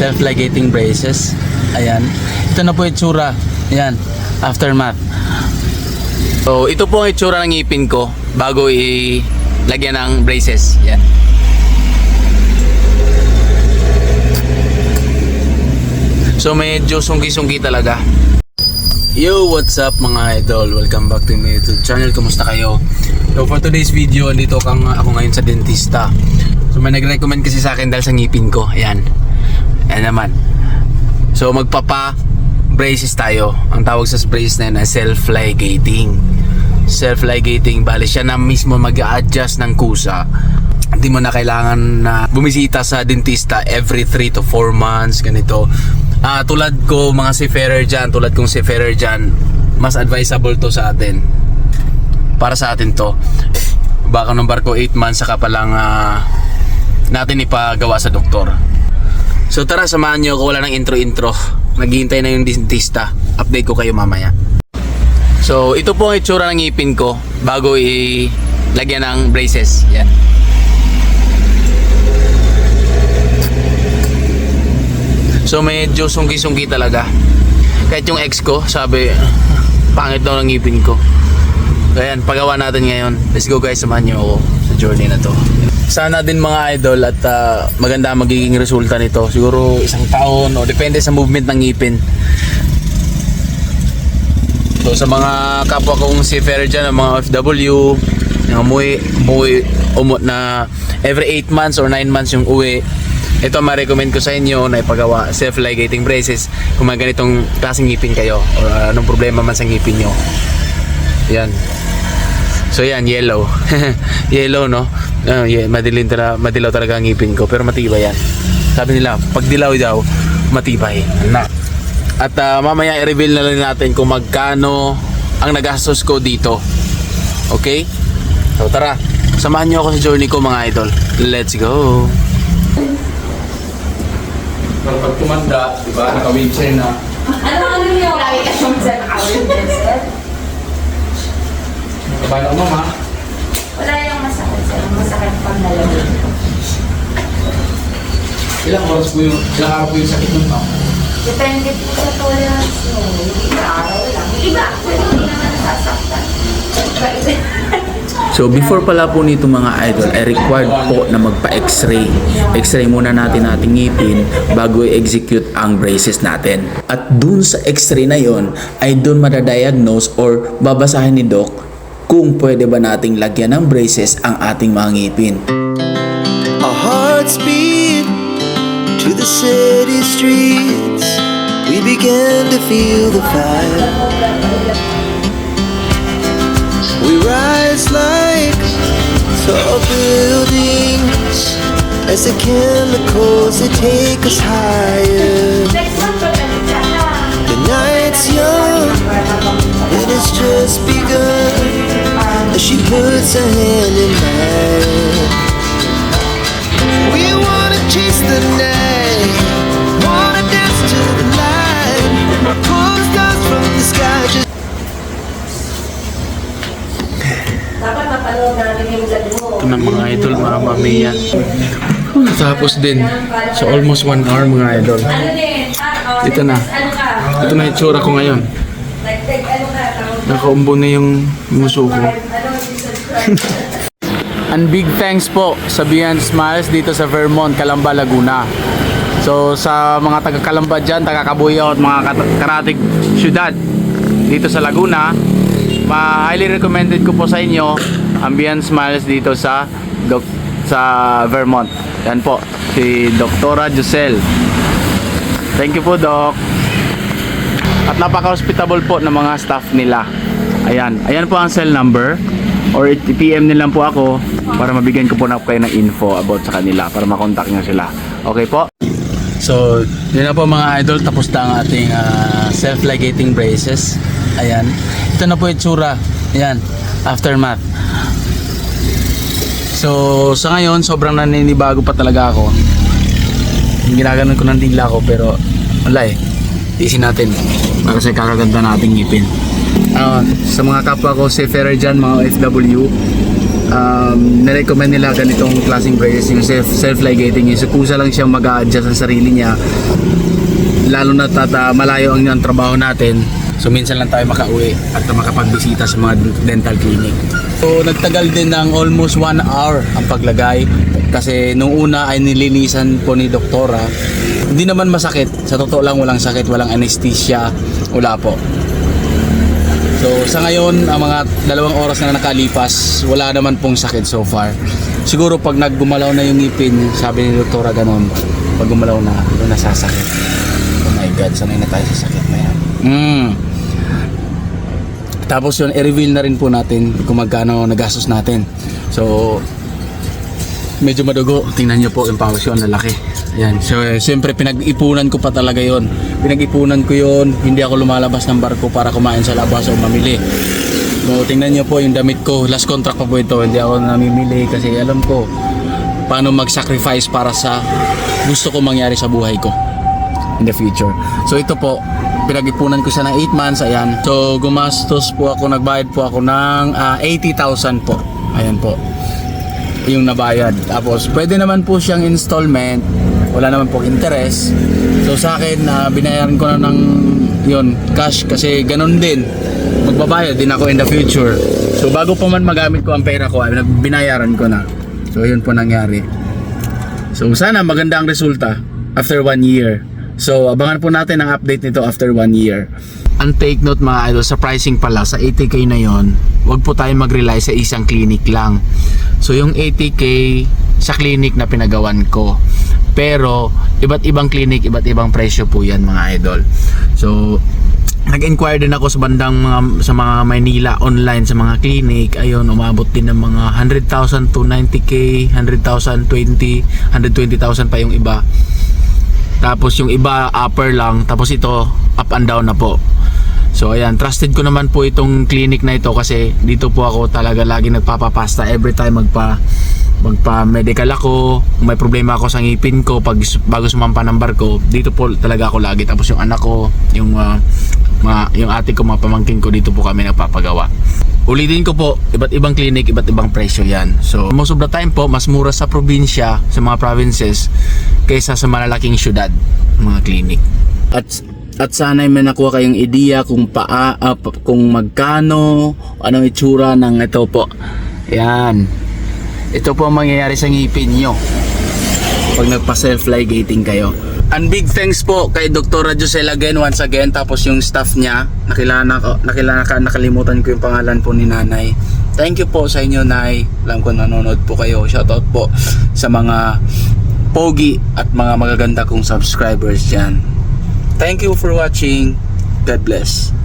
self-ligating braces. Ayan. Ito na po yung itsura. Ayan. Aftermath. So, ito po ang itsura ng ngipin ko bago ilagyan ng braces. Ayan. So, medyo sungki-sungki talaga. Yo, what's up mga idol? Welcome back to my YouTube channel. Kumusta kayo? So, for today's video, andito ako ngayon sa dentista. So, may nag-recommend kasi sa akin dahil sa ngipin ko. Ayan. Ayan naman. So, magpapa-braces tayo. Ang tawag sa braces na yun ay self-ligating. Self-ligating, bali siya na mismo mag-a-adjust ng kusa. Hindi mo na kailangan na bumisita sa dentista every 3 to 4 months, ganito. Tulad ko, mga seafarer dyan, tulad kong seafarer dyan, mas advisable to sa atin. Para sa atin to. Baka ng barko 8 months saka pa lang natin ipagawa sa doktor. So tara, samahan nyo ako, wala ng intro-intro. Naghihintay na yung dentista. Update ko kayo mamaya. So ito po ang itsura ng ngipin ko bago ilagyan ng braces. Yan. So medyo sungki-sungki talaga. Kahit yung ex ko sabi, pangit daw ng ngipin ko. Kaya pagawa natin ngayon. Let's go guys, samahan nyo ako sa journey na to. Sana din mga idol at maganda magiging resulta nito. Siguro 1 taon o depende sa movement ng ngipin. So sa mga kapwa kong seafarer dyan, mga OFW, yung umut na every 8 months or 9 months yung uwi, ito ma-recommend ko sa inyo na ipagawa self-ligating braces kung may ganitong klaseng ngipin kayo o anong problema man sa ngipin nyo. Yan. So yan, yellow. Yellow, no? Madilaw talaga ang ngipin ko, pero matibay yan. Sabi nila, pag dilaw daw, matibay. At mamaya i-reveal na lang natin kung magkano ang nagastos ko dito. Okay? So tara, samahan nyo ako sa journey ko mga idol. Let's go! Pag tumanda, diba, naka-wheelchair na. Ano yung lagi ka siyang sa naka-wheelchair? Paano mo, ma? Wala yung masakit sir. Masakit pag nalagay. Ilang araw po yung sakit nun, ma? Depende po sa tolerance mo. Yung iba araw lang. Yung iba, pwede hindi naman nasasaktan. So before pala po nito mga idol ay required po na magpa-x-ray. X-ray muna natin ating ngipin bago i-execute ang braces natin. At dun sa x-ray na yon ay dun madadiagnose or babasahin ni doc kung pwede ba nating lagyan ng braces ang ating mga ngipin. Our hearts beat to the city streets. We began to feel the fire. We rise like tall buildings as the chemicals they take us higher. The night's young and it's just begun as she puts her hand in mine. We wanna chase the night, wanna dance to the light, pull the stars from the sky. Just Dapat mapanood natin yung vlog mo. Ito na mga idol, mga mamiya. Natapos din. So almost 1 hour mga idol. Ano din? Ito na. Ano ka? Ito na yung tsura ko ngayon. Ano ka? Nakaumbo na yung muso ko. Ano subscribe? And big thanks po sa Beyond Smiles dito sa Vermont, Calamba, Laguna. So sa mga taga Calamba dyan, taga Cabuyao at mga karatig syudad dito sa Laguna, highly recommended ko po sa inyo ang Beyond Smiles dito sa Vermont. Yan po, si Doktora Josel. Thank you po, Doc. At napaka-hospitable po ng mga staff nila. Ayan po ang cell number, or i-PM nilang po ako para mabigyan ko po na kayo ng info about sa kanila para makontak nyo sila. Okay po? So, yun na po mga idol, tapos na ang ating self-ligating braces. Ayan. Ito na po yung tsura. Ayan. Aftermath. So, sa ngayon, sobrang naninibago pa talaga ako. Ginaganon ko ng dila ko, pero wala eh. Tiisin natin. Kasi kakaganda nating ngipin. Sa mga kapwa ko seafarer dyan, mga OFW, nirecommend nila ganitong klaseng braces, yung self-ligating. So kusa lang siyang mag-a-adjust sa sarili niya, lalo na malayo ang trabaho natin. So minsan lang tayo makauwi at makapagbisita sa mga dental clinic. So nagtagal din ng almost 1 hour ang paglagay kasi nung una ay nilinisan po ni doktora. Hindi naman masakit, sa totoo lang walang sakit, walang anesthesia, wala po. So sa ngayon, ang mga 2 oras na nakalipas, wala naman pong sakit so far. Siguro pag naggumalaw na yung ngipin, sabi ni doktora ganon, pag gumalaw na, doon nasasakit. Oh my God, sanay na tayo sa sakit na yan. Tapos yun, i-reveal na rin po natin kung magkano nagastos natin. So medyo madugo, tingnan nyo po yung pawis yun, lalaki. Ayan, so siyempre pinag-ipunan ko pa talaga yon. Pinag-ipunan ko yon, hindi ako lumalabas ng barko para kumain sa labas o mamili. So tingnan nyo po yung damit ko, last contract pa po ito, hindi ako namimili kasi alam ko paano mag-sacrifice para sa gusto ko mangyari sa buhay ko in the future. So ito po, pinag-ipunan ko siya ng 8 months, ayan. So gumastos po ako, nagbayad po ako ng 80,000 po. Ayan po yung nabayad. Tapos pwede naman po siyang installment, wala naman po interest. So sa akin, binayaran ko na ng yun, cash kasi ganun din, magbabayad din ako in the future. So bago pa man magamit ko ang pera ko, binayaran ko na. So yun po nangyari. So sana maganda ang resulta after 1 year. So abangan po natin ang update nito after 1 year. And take note mga idol, sa pricing pala, sa 80k na yon, wag po tayo mag-rely sa isang clinic lang. So yung 80k sa clinic na pinagawan ko, pero iba't ibang clinic, iba't ibang presyo po yan mga idol. So nag-inquire din ako sa bandang sa mga Maynila online sa mga clinic. Ayun, umabot din ng mga 100,000 to 90k, 100,000, 120,000 pa yung iba. Tapos yung iba upper lang, tapos ito up and down na po. So ayan, trusted ko naman po itong clinic na ito kasi dito po ako talaga lagi nagpapapasta every time magpa-medical ako. Kung may problema ako sa ngipin ko bago sumampa ng barko, dito po talaga ako lagi. Tapos yung anak ko, yung ate ko, mga pamangkin ko, dito po kami nagpapagawa. Ulitin ko po, iba't ibang clinic, iba't ibang presyo yan. So most of the time po, mas mura sa probinsya, sa mga provinces, kaysa sa malalaking syudad, mga clinic. At sana may nakuha kayong ideya kung kung magkano, anong itsura ng ito po. Yan. Ito po ang mangyayari sa ngipin nyo pag nagpa-self-ligating kayo. And big thanks po kay Dr. Josel again, once again, tapos yung staff niya. Nakalimutan ko yung pangalan po ni Nanay. Thank you po sa inyo, Nay. Alam ko nanonood po kayo. Shoutout po sa mga pogi at mga magaganda kong subscribers dyan. Thank you for watching. God bless.